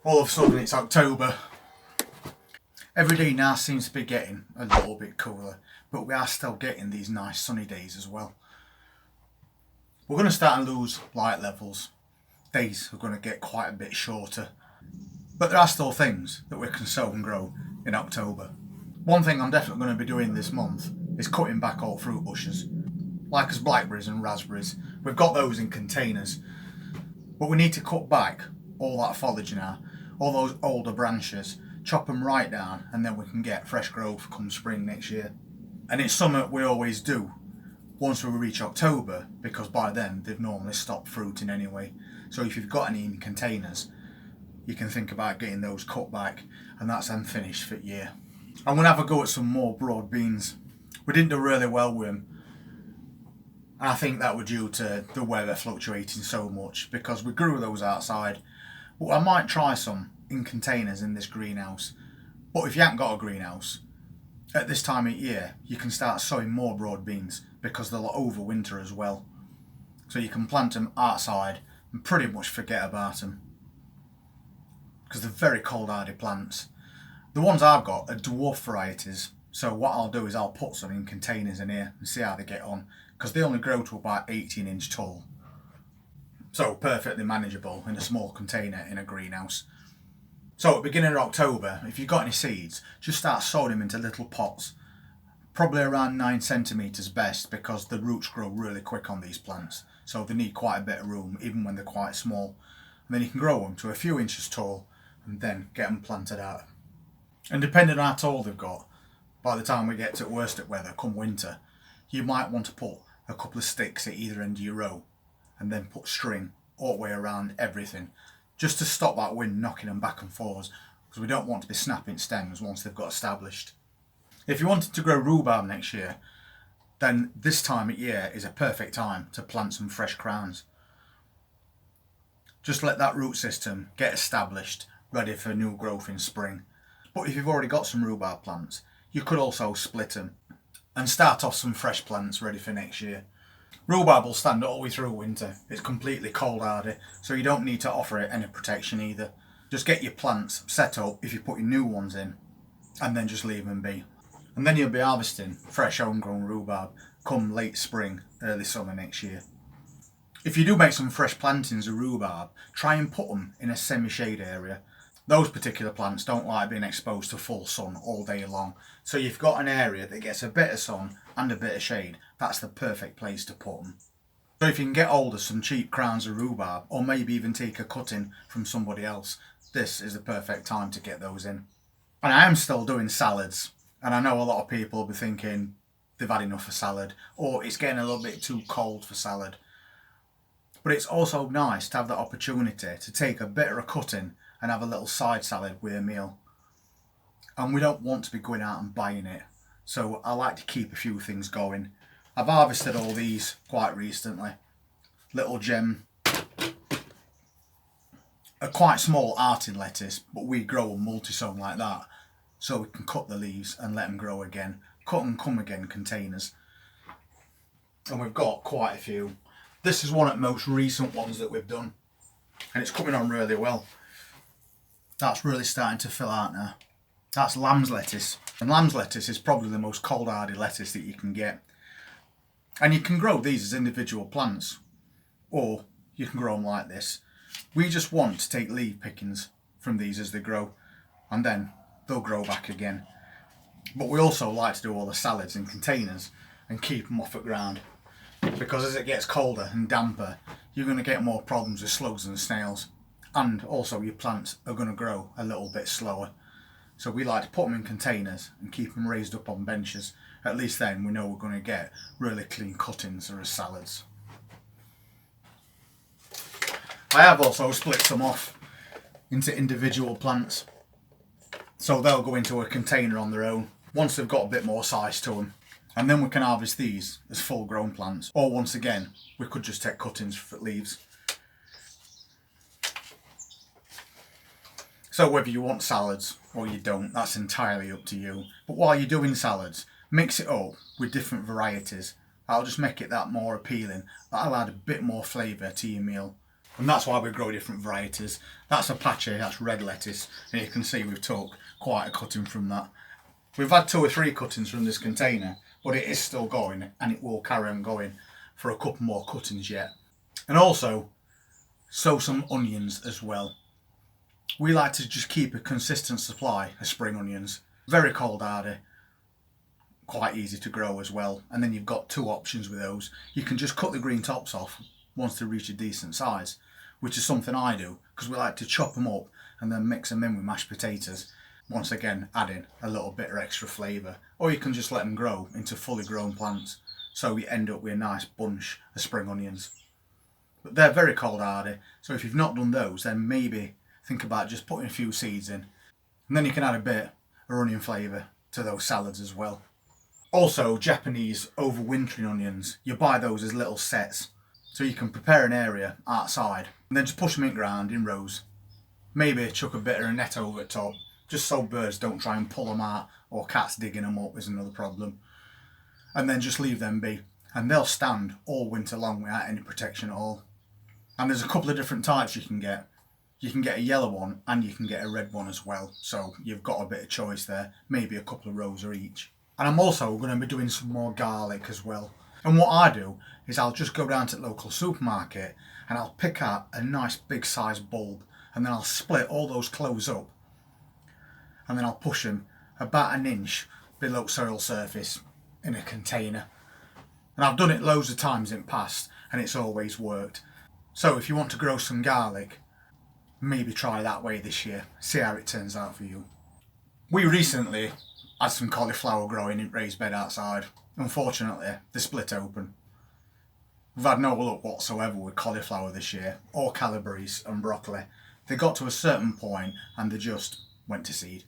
All of a sudden it's October. Every day now seems to be getting a little bit cooler, but we are still getting these nice sunny days as well. We're going to start to lose light levels. Days are going to get quite a bit shorter, but there are still things that we can sow and grow in October. One thing I'm definitely going to be doing this month is cutting back all fruit bushes, like as blackberries and raspberries. We've got those in containers, but we need to cut back all that foliage now, all those older branches, chop them right down, and then we can get fresh growth come spring next year. And it's something we always do once we reach October, because by then they've normally stopped fruiting anyway. So if you've got any in containers, you can think about getting those cut back, and that's then finished for the year. I'm going to have a go at some more broad beans. We didn't do really well with them, and I think that was due to the weather fluctuating so much, because we grew those outside. But I might try some in containers in this greenhouse. But if you haven't got a greenhouse, at this time of year you can start sowing more broad beans, because they'll overwinter as well. So you can plant them outside and pretty much forget about them, because they're very cold hardy plants. The ones I've got are dwarf varieties, so what I'll do is I'll put some in containers in here and see how they get on, because they only grow to about 18-inch tall. So perfectly manageable in a small container in a greenhouse. So at the beginning of October, if you've got any seeds, just start sowing them into little pots, probably around 9 centimetres best, because the roots grow really quick on these plants, so they need quite a bit of room even when they're quite small. And then you can grow them to a few inches tall and then get them planted out. And depending on how tall they've got, by the time we get to worsted weather come winter, you might want to put a couple of sticks at either end of your row and then put string all the way around everything, just to stop that wind knocking them back and forwards, because we don't want to be snapping stems once they've got established. If you wanted to grow rhubarb next year, then this time of year is a perfect time to plant some fresh crowns. Just let that root system get established, ready for new growth in spring. But if you've already got some rhubarb plants, you could also split them and start off some fresh plants ready for next year. Rhubarb will stand all the way through winter. It's completely cold hardy, so you don't need to offer it any protection either. Just get your plants set up if you put your new ones in, and then just leave them be. And then you'll be harvesting fresh homegrown rhubarb come late spring, early summer next year. If you do make some fresh plantings of rhubarb, try and put them in a semi-shade area. Those particular plants don't like being exposed to full sun all day long, so you've got an area that gets a bit of sun and a bit of shade, that's the perfect place to put them. So if you can get hold of some cheap crowns of rhubarb, or maybe even take a cutting from somebody else, this is the perfect time to get those in. And I am still doing salads, and I know a lot of people will be thinking they've had enough of salad, or it's getting a little bit too cold for salad. But it's also nice to have that opportunity to take a bit of a cutting and have a little side salad with a meal. And we don't want to be going out and buying it, so I like to keep a few things going. I've harvested all these quite recently. Little gem, a quite small arting lettuce, but we grow them multi-sown like that, so we can cut the leaves and let them grow again. Cut and come again containers. And we've got quite a few. This is one of the most recent ones that we've done, and it's coming on really well. That's really starting to fill out now. That's lamb's lettuce, and lamb's lettuce is probably the most cold hardy lettuce that you can get. And you can grow these as individual plants, or you can grow them like this. We just want to take leaf pickings from these as they grow, and then they'll grow back again. But we also like to do all the salads in containers and keep them off the ground, because as it gets colder and damper, you're going to get more problems with slugs and snails. And also your plants are going to grow a little bit slower. So we like to put them in containers and keep them raised up on benches. At least then we know we're going to get really clean cuttings or as salads. I have also split some off into individual plants, so they'll go into a container on their own once they've got a bit more size to them. And then we can harvest these as full grown plants, or once again we could just take cuttings for leaves. So whether you want salads or you don't, that's entirely up to you. But while you're doing salads, mix it up with different varieties. I'll just make it that more appealing. That'll add a bit more flavour to your meal. And that's why we grow different varieties. That's a patchy, that's red lettuce, and you can see we've took quite a cutting from that. We've had 2 or 3 cuttings from this container, but it is still going, and it will carry on going for a couple more cuttings yet. And also, sow some onions as well. We like to just keep a consistent supply of spring onions. Very cold hardy, quite easy to grow as well. And then you've got 2 options with those. You can just cut the green tops off once they reach a decent size, which is something I do, because we like to chop them up and then mix them in with mashed potatoes, once again adding a little bit of extra flavour. Or you can just let them grow into fully grown plants, so you end up with a nice bunch of spring onions. But they're very cold hardy, so if you've not done those, then maybe think about just putting a few seeds in, and then you can add a bit of onion flavour to those salads as well. Also, Japanese overwintering onions, you buy those as little sets, so you can prepare an area outside and then just push them in ground in rows. Maybe chuck a bit of a net over the top, just so birds don't try and pull them out, or cats digging them up is another problem. And then just leave them be, and they'll stand all winter long without any protection at all. And there's a couple of different types you can get. You can get a yellow one and you can get a red one as well, so you've got a bit of choice there, maybe a couple of rows of each. And I'm also going to be doing some more garlic as well. And what I do is I'll just go down to the local supermarket and I'll pick out a nice big size bulb, and then I'll split all those cloves up, and then I'll push them about 1 inch below soil surface in a container. And I've done it loads of times in the past and it's always worked. So if you want to grow some garlic, maybe try that way this year, see how it turns out for you. We recently had some cauliflower growing in raised bed outside. Unfortunately, they split open. We've had no luck whatsoever with cauliflower this year, or calabrese and broccoli. They got to a certain point and they just went to seed.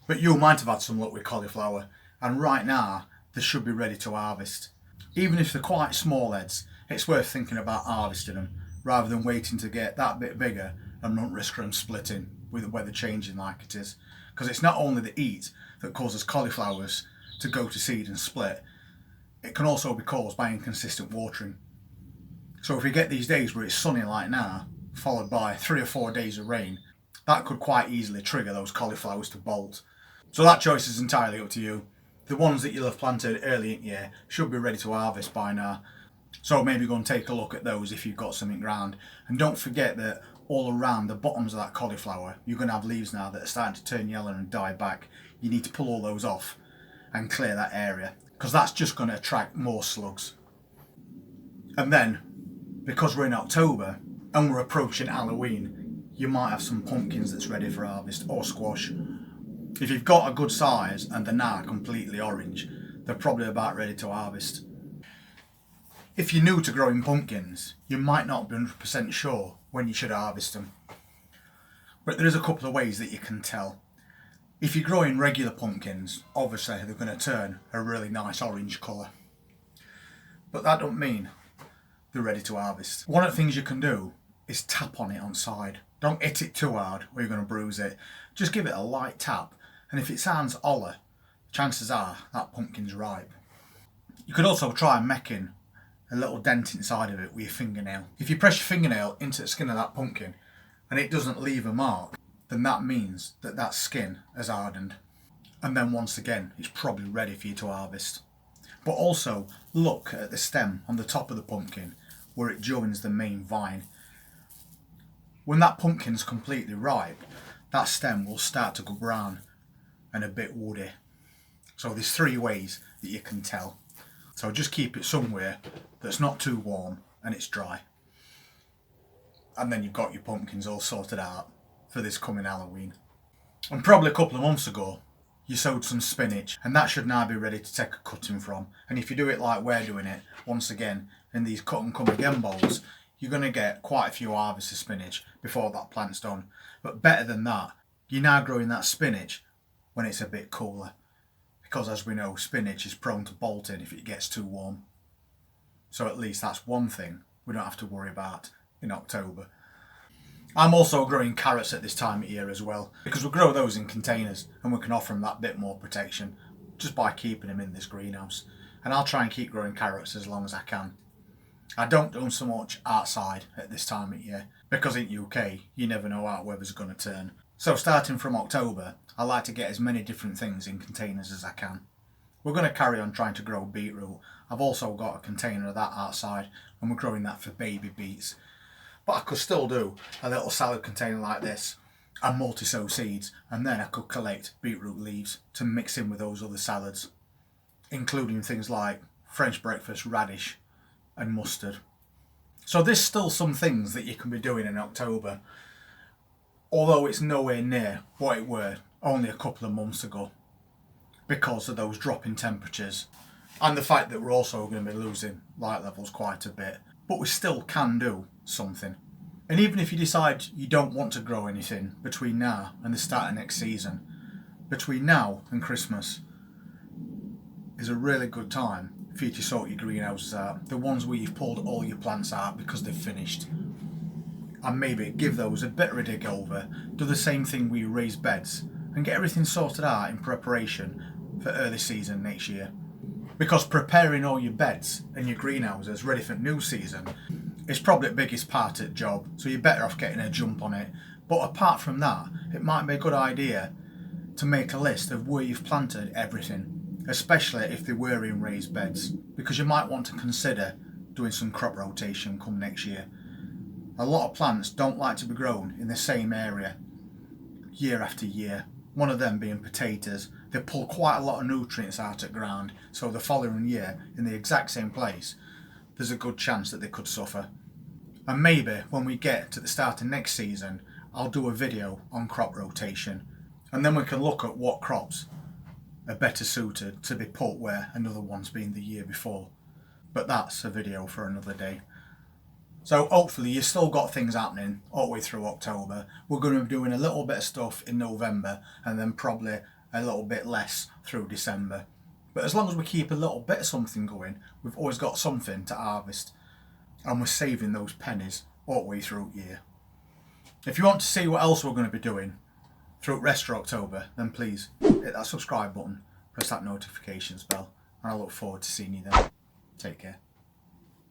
But you might have had some luck with cauliflower, and right now they should be ready to harvest. Even if they're quite small heads, it's worth thinking about harvesting them rather than waiting to get that bit bigger and not risk them splitting with the weather changing like it is. Because it's not only the heat that causes cauliflowers to go to seed and split, it can also be caused by inconsistent watering. So if we get these days where it's sunny like now, followed by 3 or 4 days of rain, that could quite easily trigger those cauliflowers to bolt. So that choice is entirely up to you. The ones that you'll have planted early in the year should be ready to harvest by now. So maybe go and take a look at those if you've got some in ground. And don't forget that all around the bottoms of that cauliflower, you're going to have leaves now that are starting to turn yellow and die back. You need to pull all those off and clear that area, because that's just going to attract more slugs. And then, because we're in October and we're approaching Halloween, you might have some pumpkins that's ready for harvest, or squash. If you've got a good size and they're now completely orange, they're probably about ready to harvest. If you're new to growing pumpkins, you might not be 100% sure when you should harvest them. But there is a couple of ways that you can tell. If you're growing regular pumpkins, obviously they're going to turn a really nice orange colour. But that don't mean they're ready to harvest. One of the things you can do is tap on it on side. Don't hit it too hard or you're going to bruise it. Just give it a light tap, and if it sounds holler, chances are that pumpkin's ripe. You could also try making a little dent inside of it with your fingernail. If you press your fingernail into the skin of that pumpkin and it doesn't leave a mark, then that means that that skin has hardened. And then once again, it's probably ready for you to harvest. But also look at the stem on the top of the pumpkin where it joins the main vine. When that pumpkin's completely ripe, that stem will start to go brown and a bit woody. So there's 3 ways that you can tell. So just keep it somewhere that's not too warm and it's dry. And then you've got your pumpkins all sorted out for this coming Halloween. And probably a couple of months ago, you sowed some spinach, and that should now be ready to take a cutting from. And if you do it like we're doing it, once again, in these cut and come again bowls, you're going to get quite a few harvests of spinach before that plant's done. But better than that, you're now growing that spinach when it's a bit cooler. Because as we know, spinach is prone to bolting if it gets too warm. So at least that's one thing we don't have to worry about in October. I'm also growing carrots at this time of year as well, because we grow those in containers and we can offer them that bit more protection just by keeping them in this greenhouse. And I'll try and keep growing carrots as long as I can. I don't do so much outside at this time of year because in UK you never know how weather's going to turn. So starting from October, I like to get as many different things in containers as I can. We're going to carry on trying to grow beetroot. I've also got a container of that outside and we're growing that for baby beets. But I could still do a little salad container like this and multi-sow seeds, and then I could collect beetroot leaves to mix in with those other salads, including things like French breakfast radish and mustard. So there's still some things that you can be doing in October, although it's nowhere near what it were only a couple of months ago because of those dropping temperatures and the fact that we're also going to be losing light levels quite a bit. But we still can do something. And even if you decide you don't want to grow anything between now and the start of next season, between now and Christmas is a really good time for you to sort your greenhouses out, the ones where you've pulled all your plants out because they've finished, and maybe give those a bit of a dig over, do the same thing with your raised beds and get everything sorted out in preparation for early season next year. Because preparing all your beds and your greenhouses ready for new season is probably the biggest part of the job, so you're better off getting a jump on it. But apart from that, it might be a good idea to make a list of where you've planted everything, especially if they were in raised beds, because you might want to consider doing some crop rotation come next year. A lot of plants don't like to be grown in the same area year after year, one of them being potatoes. They pull quite a lot of nutrients out of the ground, so the following year in the exact same place there's a good chance that they could suffer. And maybe when we get to the start of next season I'll do a video on crop rotation, and then we can look at what crops are better suited to be put where another one's been the year before. But that's a video for another day. So hopefully you've still got things happening all the way through October. We're going to be doing a little bit of stuff in November and then probably a little bit less through December. But as long as we keep a little bit of something going, we've always got something to harvest, and we're saving those pennies all the way through the year. If you want to see what else we're going to be doing through the rest of October, then please hit that subscribe button, press that notifications bell, and I look forward to seeing you then. Take care.